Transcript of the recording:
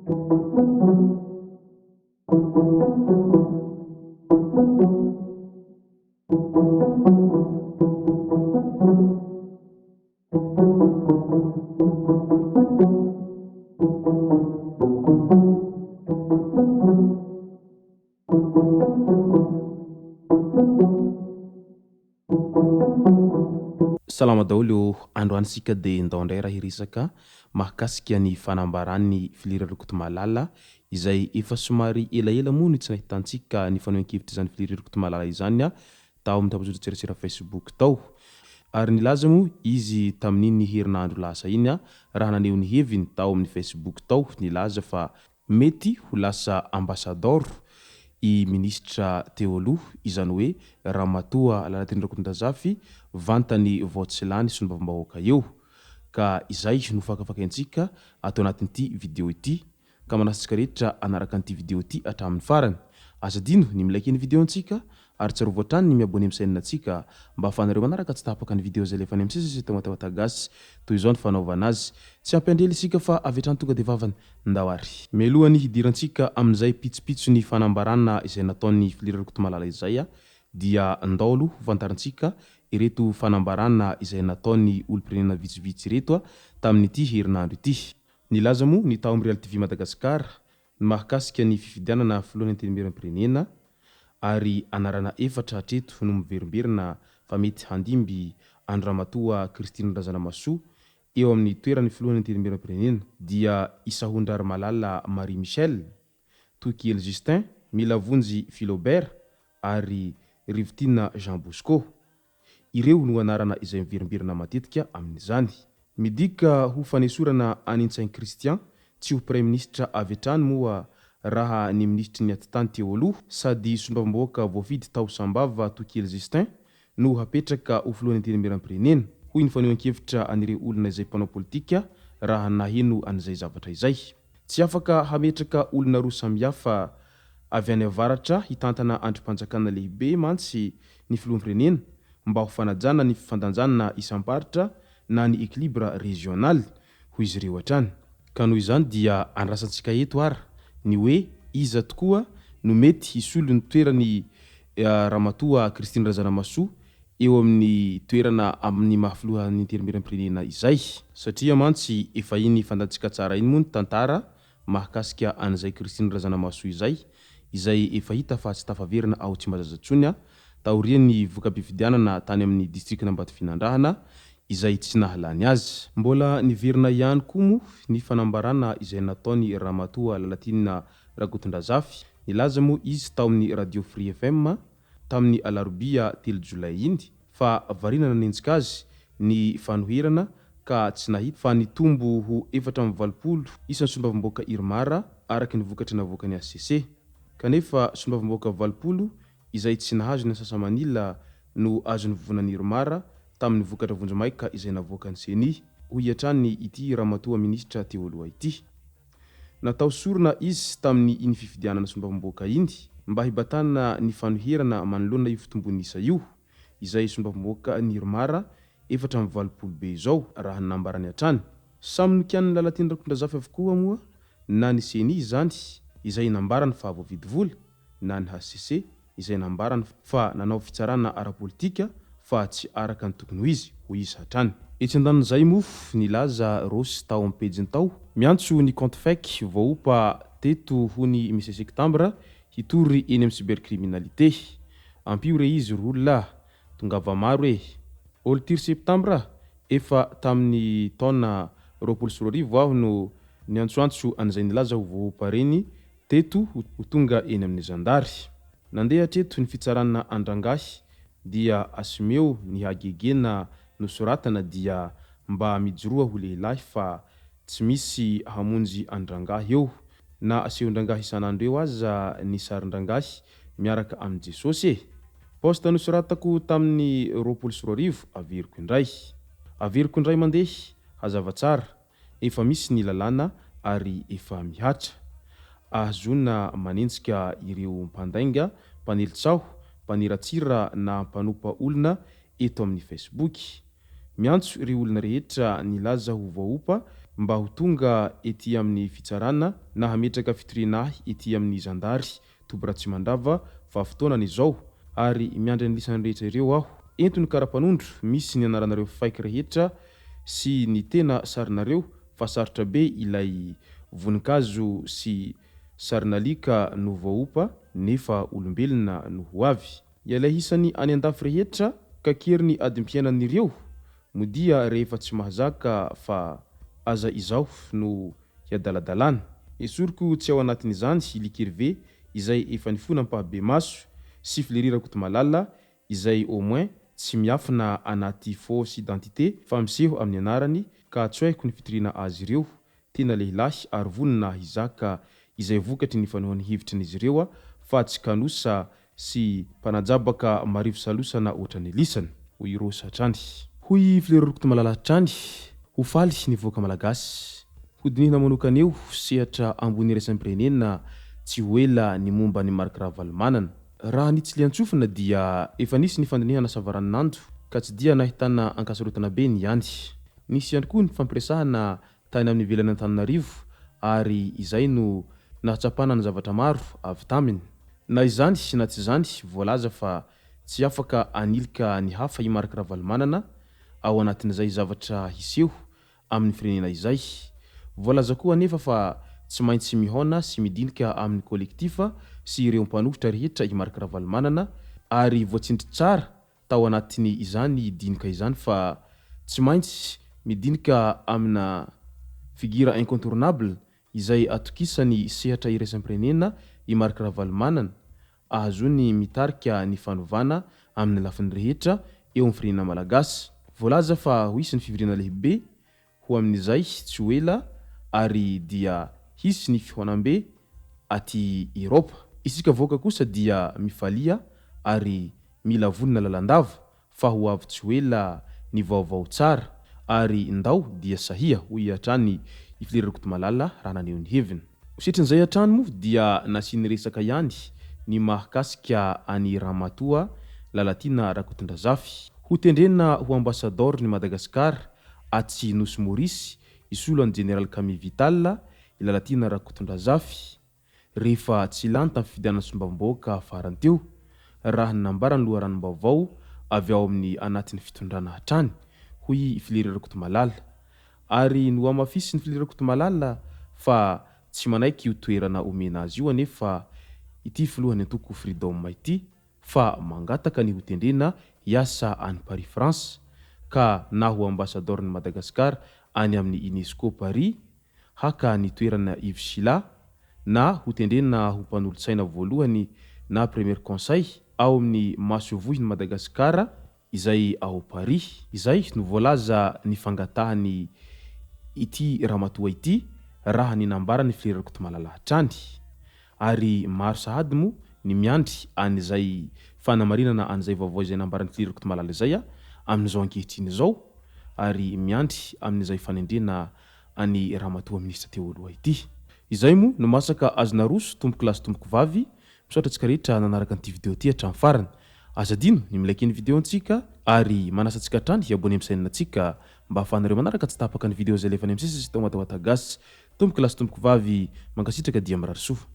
Salama daholo androanisika dia ndao indray raha hiresaka mahakasika ny fanambaran'ny filiera rokotomalala izay efa somary elaela moa ny tsy nahitantsika ny fanehoan-kevitra izany filiera rokotomalala izany tao amin'ny tambazotra Facebook tao ary nilaza moa izy tamin'iny herinandro lasa iny raha naneho ny heviny tao amin'ny Facebook tao nilaza fa mety ho lasa ambassador i ministra teo aloha izany hoe Ramatoa Lalatiny Rakotondrazafy vantany Vaotsilany sy ny vavam-bahoaka eo ka izay no fakafakaintsika atao anatin'ity video ity ka manasitsika rehetra anaraka an'ity video ity hatramin'ny farany azadino ny milaiky ny video antsika ary tsarovy hatrany ny miabone amin'ny chaîne antsika mba ahafahanareo manaraka tsy tapaka ny video zay lefa any amin'ny sisy tao matavatagasy toy izao ny fanaovana azy tsy ampandrely isika fa avy hatrany tonga dia vavany ndawary melohany hidirantsika amin'izay pitsopitso ny fanambarana izay nataon'ny filiera rokotomalala izay dia ndao aloha hofantarintsika ireto fanambarana izay nataon'ny olom-pirenena vitsivitsy ireto tamin'ity herinandro ity nilaza moa ny tao amin'ny Real TV Madagasikara mahakasika ny fifidianana filohan'ny antenimieram-pirenena ary anarana efatra hatreto no miverimberina fa mety handimby andro Ramatoa Christine Razanamasoa eo amin'ny toeran'ny filohan'ny antenimieram-pirenena dia Isahondrary Malala Marie Michel, Tokiel Justin, Milavonjy Philobert ary Rivitina Jean Bosco. Ireo no anarana izay miverimberina matetika amin'izany. Midika ho fanesorana Anintsainy Christian tsy ho Premier Ministre avy hatrany moa raha ny ministry ny atitany teo aloha sady sombavambahoaka voafidy tao Sambava Tokiel Justin no hapetraka ho filohan'ny antenimieram-pirenena hoy ny fanehoan-kevitra anireo olona izay mpanao politika raha naheno an'izay zavatra izay. Tsy afaka hametraka olona roa samihafa avy any avaratra hitantana androm-panjakana lehibe mantsy ny filoham-pirenena mba ho fanajana ny fifandanjana isam-paritra na ny équilibre régional hoy izy ireo hatrany. Ka noho izany dia andrasantsika eto ara ny hoe iza tokoa no mety hisolo ny toerany Ramatoa Christine Razanamasoa eo amin'ny toerana amin'ny mahafilohan'ny antenimieram-pirenena izay satria mantsy efa iny fantantsika tsara iny moa ny tantara mahakasika an'izay Christine Razanamasoa izay efa hita fa tsy tafaverina ao Tsimbazazatsony taorian'ny voka-pifidianana tany amin'ny distrikna Ambatofinandrahana izay tsy nahalany azy. Mbola niverina ihany koa moa ny fanambarana izay nataon'ny Ramatoa Lalatiny Rakotondrazafy nilaza moa izy tao amin'ny Radio Free FM tamin'ny alarobia 3 Jolay iny fa variana nanenjika azy ny fanoherana ka tsy nahita fa nitombo ho 420 isan'ny sombavambahoaka Irmara araky ny vokatry navoakany ACC kanefa sombavambahoaka 20 izay tsy nahazo ny Antsasamanila no azony vovonan'ny Irmara tamin'ny vokatra vonjomaika izay navoakany CENI hoy hatrany ity Ramatoa ministra teo aloha ity. Natao sorona izy tamin'ny iny fifidianana sombavambahoaka iny mba hibatana ny fanoherana manoloana io fitombonisa io izay sombavambahoaka ny Irmara 420 be izao raha nambarany hatrany. Samy nikian'ny Lalatiny Rakotondrazafy avokoa moa na ny CENI izany izay nambarany fa voavidy vola na ny HCC izay nambarany fa nanao fitsarana ara-politika fa tsy araka ny tokony ho izy hoy izy hatrany. Etsy andanin'izay moa nilaza Rosy tao amin'ny pejiny tao miantso ny compte fake voaopa teto ho ny mise septambra hitory eny amin'ny cybercriminalité. Ampiore izy rola tongava maro olo tiry septambra efa tamin'ny taona 2020 aho no niantsoantso an'izay nilaza ho voaopa reny teto ho tonga eny amin'ny zandary. Nandeha hatreto ny fitsarana Andrangahy dia Asimeo ny hagegena nosoratana dia mba mijoroa ho lehilahy fa tsy misy hamonjy Andrangahy eo na aseho Andrangahy isan'andro eo aza ny sarin-drangahy miaraka amin'ny Jesosy posta nosoratako tamin'ny 2020 averiko indray mandeha hazava tsara efa misy ny lalàna ary efa mihatra ahazona manenjika ireo mpandainga mpanelitsaho mpaniratsira na mpanopa olona eto amin'ny Facebook miantso ireo olona rehetra nilaza ho voaopa mba ho tonga ety amin'ny fitsarana na hametraka fitorinahy ety amin'ny zandary Toboratsy Mandrava fa fotoanany izao ary miandry ny lisan'ny rehetra ireo aho entony karapanondro misy ny anaranareo faiky rehetra sy ny tena sarinareo fa sarotra be ilay voninkazo sy sarinalika no voaopa nefa olombelona no ho avy ilay hisany any andafy rehetra ka keriny adim-piainan'ireo modia rehefa tsy mahazaka fa aza izao no hiadaladalana esoriko tsy ao anatin'izany likerive izay efa nifona mpahabe maso sy filerirako to malala izay au moins tsy miafina anaty fausse identité fa miseho amin'ny anarany ka tsy haiko ny fitoriana azy ireo tena lehilahy ary vonina hizaka izay vokatry ny fanohany hevitry n'izy ireo fa tsy kanosa sy mpanajabaka marivo salosana ohatrany lisany hoy ireo satrany hoy filerirako to malala trany ho faly ny voaka malagasy hodinihina manokana eo sehatra ambony raisam-pirenena tsy hoela ny momba ny Marc Ravalomanana raha ny tsy liantsofina dia efa nisy ny fandinihana savaran'ando ka tsy dia nahitana ankasarotana be ny ihany nisy ihany koa ny fampiresahana tany amin'ny ivelany Antananarivo ary izay no nahatsapana ny zavatra maro avy taminy na izany na tsy izany voalaza fa tsy afaka anilika ny hafa i Marc Ravalomanana ao anatin'izay zavatra hiseho amin'ny firenena izay voalaza koa anefa fa tsy maintsy mihona sy midinika amin'ny kolektifa sy ireo mpanohitra rehetra i Marc Ravalomanana ary voatsindry tsara tao anatiny izany dinika izany fa tsy maintsy midinika amina figura incontournable izay atokisany sehatra iraisam-pirenena i Marc Ravalomanana ahazony mitarika ny fanovana amin'ny lafiny rehetra eo amin'ny firenena malagasy voalaza fa ho isy ny fivirena lehibe ho amin'izay tsy hoela ary dia hisy ny fihoanam-be aty Eropa isika voaka kosa dia mifalia ary mila vonina lalandava fa ho avy tsy hoela ny vaovao tsara ary ndao dia sahia hoy hatrany ifilerirako to malala raha naneho ny heviny setrin'izay hatrany moa dia nasiany resaka ihany ny mahakasika any Ramatoa Lalatina Rakotondrazafy ho tendrena ho ambassadeur ny Madagasikara aty Nosy Maurice isolo ny General Camille Vital i Lalatina Rakotondrazafy rehefa tsy lanta ny fifidianana sombamboaka faranteo raha nambarany loharanom-baovao avy ao amin'ny anatin'ny fitondrana hatrany hoy filerirako to malala ary no amafisy ny filerirako to malala fa tsy manaiky io toerana omena azy io anefa ity filohany antoko Freedom ity fa mangataka ny hotendrena hiasa any Paris France ka na ho ambassadeur ny Madagasikara any amin'ny UNESCO Paris haka ny toerana Yves Sila na hotendrena ho mpanolotsaina voalohany na premier conseil ao amin'ny masovohy ny Madagasikara izay ao Paris izay no voalaza ny fangatahany ity Ramatoa ity raha ny nambarany filerirako to malala hatrany ary maro sahady mo ny miandry an'izay fanamarinana an'izay vaovao izay nambarany filerirako to malala izay amin'izao ankehitriny izao ary miandry amin'izay fanendrena any Ramatoa minisitra teo aloha ity izay mo no masaka azona roso tomboko lasy tomboko vavy misaotra antsika rehetra nanaraka an'ity vidéo ty hatramin'ny farany azadino ny milaiky ny vidéo antsika ary manasa antsika hatrany hiabone amin'ny chaîne antsika mba ahafahanareo manaraka tsy tapaka ny vidéo izay lefa any amin'ny sisa sy tao matao atagasy tomboko lasy tomboko vavy mankasitraka dia mirary soa